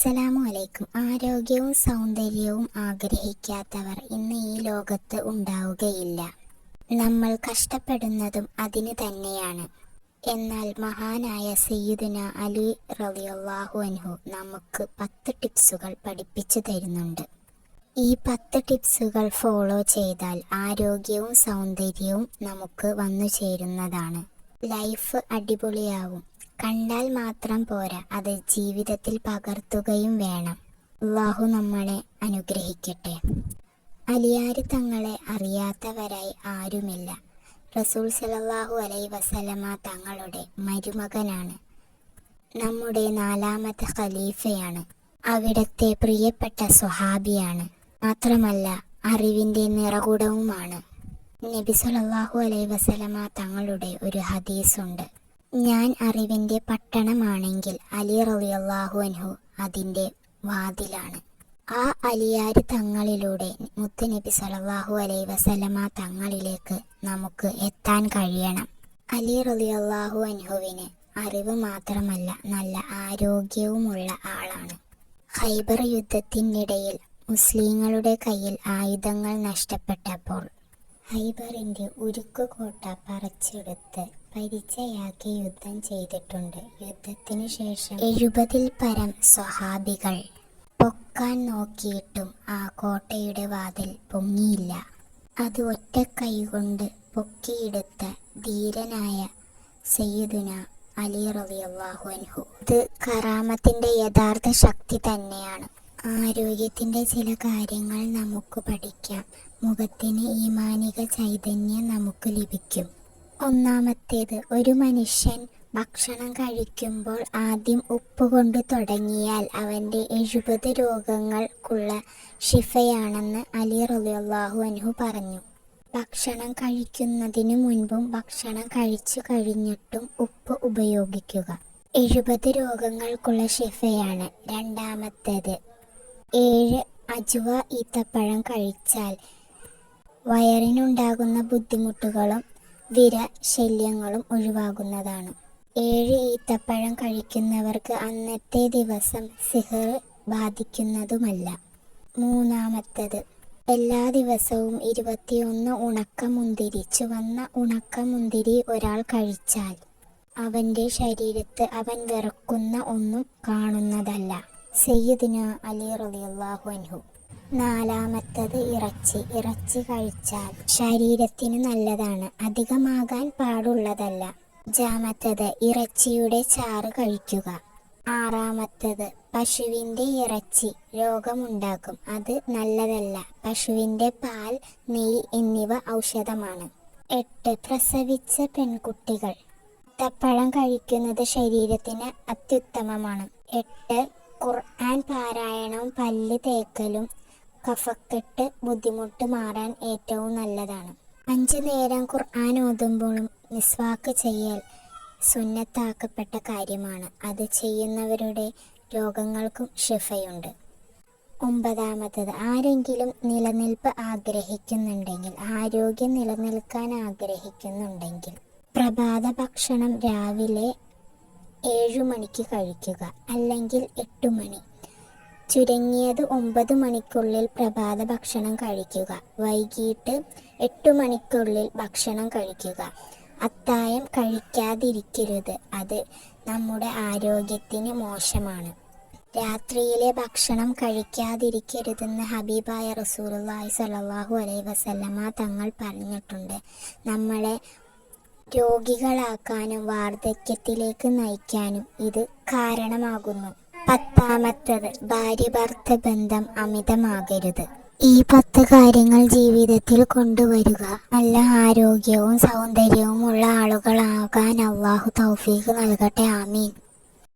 അസ്സലാമു അലൈക്കും. ആരോഗ്യവും സൗന്ദര്യവും ആഗ്രഹിക്കാത്തവർ ഇന്ന് ഈ ലോകത്ത് ഉണ്ടാവുകയില്ല. നമ്മൾ കഷ്ടപ്പെടുന്നതും അതിന് തന്നെയാണ്. എന്നാൽ മഹാനായ സയ്യിദുന അലി റളിയല്ലാഹു അൻഹു നമുക്ക് 10 ടിപ്സുകൾ പഠിപ്പിച്ചു തരുന്നുണ്ട്. ഈ 10 ടിപ്സുകൾ ഫോളോ ചെയ്താൽ ആരോഗ്യവും സൗന്ദര്യവും നമുക്ക് വന്നു ചേരുന്നതാണ്. ലൈഫ് അടിപൊളിയാവും. കണ്ടാൽ മാത്രം പോരാ, അത് ജീവിതത്തിൽ പകർത്തുകയും വേണം. അല്ലാഹു നമ്മളെ അനുഗ്രഹിക്കട്ടെ. അലിയാര് തങ്ങളെ അറിയാത്തവരായി ആരുമില്ല. റസൂൽ സല്ലല്ലാഹു അലൈഹി വസല്ലമ തങ്ങളുടെ മരുമകനാണ്. നമ്മുടെ 4ാമത്തെ ഖലീഫയാണ്. അവിടത്തെ പ്രിയപ്പെട്ട സ്വഹാബിയാണ്. മാത്രമല്ല അറിവിൻ്റെ നിറകുടവുമാണ്. നബി സല്ലല്ലാഹു അലൈഹി വസല്ലമ തങ്ങളുടെ ഒരു ഹദീസുണ്ട്. ഞാൻ അറിവിൻ്റെ പട്ടണമാണെങ്കിൽ അലി റളിയല്ലാഹു അൻഹു അതിൻ്റെ വാതിലാണ്. ആ അലിയാര് തങ്ങളിലൂടെ മുത്തുനബി സല്ലല്ലാഹു അലൈഹി വസല്ലമ തങ്ങളിലേക്ക് നമുക്ക് എത്താൻ കഴിയണം. അലി റളിയല്ലാഹു അൻഹുവിന് അറിവ് മാത്രമല്ല, നല്ല ആരോഗ്യവുമുള്ള ആളാണ്. ഖൈബർ യുദ്ധത്തിനിടയിൽ മുസ്ലിങ്ങളുടെ കയ്യിൽ ആയുധങ്ങൾ നഷ്ടപ്പെട്ടപ്പോൾ ഖൈബറിൻ്റെ ഉരുക്കുകോട്ട പറിച്ചെടുത്ത് പരിചയാക്കി യുദ്ധം ചെയ്തിട്ടുണ്ട്. യുദ്ധത്തിനു ശേഷം 70-ൽ പരം സ്വഹാബികൾ പൊക്കാൻ നോക്കിയിട്ടും ആ കോട്ടയുടെ വാതിൽ പൊങ്ങിയില്ല. അത് ഒറ്റ കൈകൊണ്ട് പൊക്കിയെടുത്ത ധീരനായ സയ്യിദുന അലി റളിയല്ലാഹു അൻഹു. ഇത് കറാമത്തിന്റെ യഥാർത്ഥ ശക്തി തന്നെയാണ്. ആരോഗ്യത്തിന്റെ ചില കാര്യങ്ങൾ നമുക്ക് പഠിക്കാം. മുഖത്തിന് ഈമാനിക ചൈതന്യം നമുക്ക് ലഭിക്കും. ഒന്നാമത്തേത്, ഒരു മനുഷ്യൻ ഭക്ഷണം കഴിക്കുമ്പോൾ ആദ്യം ഉപ്പ് കൊണ്ട് തുടങ്ങിയാൽ അവൻ്റെ 70 രോഗങ്ങൾക്കുള്ള ഷിഫയാണെന്ന് അലി റളിയല്ലാഹു അൻഹു പറഞ്ഞു. ഭക്ഷണം കഴിക്കുന്നതിനു മുൻപും ഭക്ഷണം കഴിച്ചു കഴിഞ്ഞിട്ടും ഉപ്പ് ഉപയോഗിക്കുക. 70 രോഗങ്ങൾക്കുള്ള ഷിഫയാണ്. രണ്ടാമത്തേത്, 7 അജുവ ഈത്തപ്പഴം കഴിച്ചാൽ വയറിനുണ്ടാകുന്ന ബുദ്ധിമുട്ടുകളും വിര ശല്യങ്ങളും ഒഴിവാകുന്നതാണ്. 7 ഈത്തപ്പഴം കഴിക്കുന്നവർക്ക് അന്നത്തെ ദിവസം സിഹർ ബാധിക്കുന്നതുമല്ല. മൂന്നാമത്തത്, എല്ലാ ദിവസവും 21 ഉണക്കമുന്തിരി, ചുവന്ന ഉണക്കമുന്തിരി ഒരാൾ കഴിച്ചാൽ അവൻ്റെ ശരീരത്ത് അവൻ വെറുക്കുന്ന ഒന്നും കാണുന്നതല്ല. സയ്യിദുന അലി റളിയല്ലാഹു അൻഹു. നാലാമത്തത്, ഇറച്ചി കഴിച്ചാൽ ശരീരത്തിന് നല്ലതാണ്, അധികമാകാൻ പാടുള്ളതല്ല. അഞ്ചാമത്തത്, ഇറച്ചിയുടെ ചാറ് കഴിക്കുക. ആറാമത്തത്, പശുവിൻ്റെ ഇറച്ചി രോഗമുണ്ടാക്കും, അത് നല്ലതല്ല. പശുവിൻ്റെ പാൽ, നെയ്യ് എന്നിവ ഔഷധമാണ്. 8 പ്രസവിച്ച പെൺകുട്ടികൾ ഈത്തപ്പഴം കഴിക്കുന്നത് ശരീരത്തിന് അത്യുത്തമമാണ്. 8 ഖുർആൻ പാരായണവും പല്ല് തേക്കലും കഫക്കെട്ട് ബുദ്ധിമുട്ട് മാറാൻ ഏറ്റവും നല്ലതാണ്. 5 നേരം ഖുർആൻ ഓതുമ്പോഴും മിസ്വാക്ക് ചെയ്യൽ സുന്നത്താക്കപ്പെട്ട കാര്യമാണ്. അത് ചെയ്യുന്നവരുടെ രോഗങ്ങൾക്കും ഷിഫയുണ്ട്. 9ാമത്തത്, ആരെങ്കിലും നിലനിൽപ്പ് ആഗ്രഹിക്കുന്നുണ്ടെങ്കിൽ, ആരോഗ്യം നിലനിൽക്കാൻ ആഗ്രഹിക്കുന്നുണ്ടെങ്കിൽ പ്രഭാത ഭക്ഷണം രാവിലെ 7 മണിക്ക് കഴിക്കുക, അല്ലെങ്കിൽ 8 മണി. ചുരുങ്ങിയത് 9 മണിക്കുള്ളിൽ പ്രഭാത ഭക്ഷണം കഴിക്കുക. വൈകിട്ട് 8 മണിക്കുള്ളിൽ ഭക്ഷണം കഴിക്കുക. അത്താഴം കഴിക്കാതിരിക്കരുത്, അത് നമ്മുടെ ആരോഗ്യത്തിന് മോശമാണ്. രാത്രിയിലെ ഭക്ഷണം കഴിക്കാതിരിക്കരുതെന്ന് ഹബീബായ റസൂലുള്ളാഹി സ്വല്ലല്ലാഹു അലൈഹി വസല്ലമ തങ്ങൾ പറഞ്ഞിട്ടുണ്ട്. നമ്മളെ രോഗികളാക്കാനും വാർദ്ധക്യത്തിലേക്ക് നയിക്കാനും ഇത് കാരണമാകുന്നു. 10ാമത്തത്, ഭാര്യ ഭർത്ത ബന്ധം അമിതമാകരുത്. ഈ 10 കാര്യങ്ങൾ ജീവിതത്തിൽ കൊണ്ടുവരിക. നല്ല ആരോഗ്യവും സൗന്ദര്യവും ഉള്ള ആളുകളാകാൻ അല്ലാഹു തൗഫീഖ് നൽകട്ടെ. ആമീൻ.